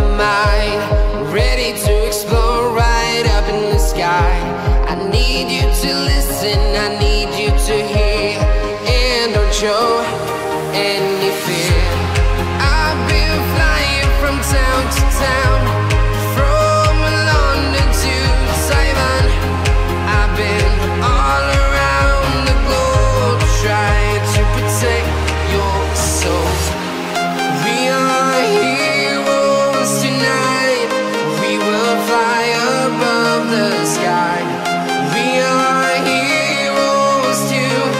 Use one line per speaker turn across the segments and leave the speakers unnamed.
mind, ready to explore right up in the sky. I need you to listen, I need you to hear, and don't show any fear. I've been flying from town to town, from London to Taiwan. I've been all around the globe trying to protect your soul. We are heroes tonight, we will fly above the sky. We are heroes tonight,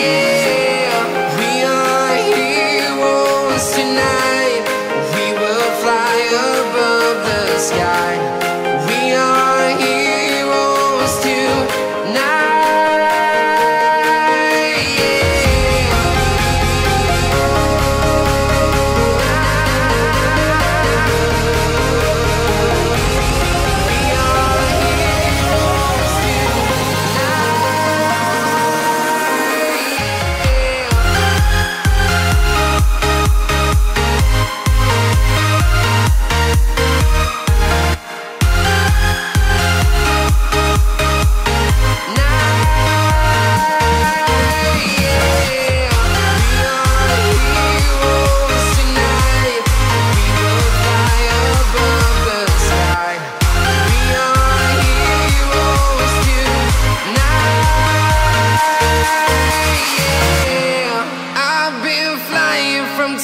yeah. We are heroes tonight, we will fly above the sky. We are heroes tonight, yeah. We are heroes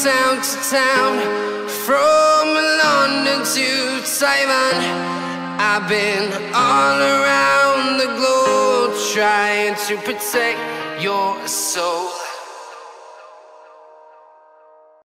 town to town, from London to Taiwan. I've been all around the globe trying to protect your soul.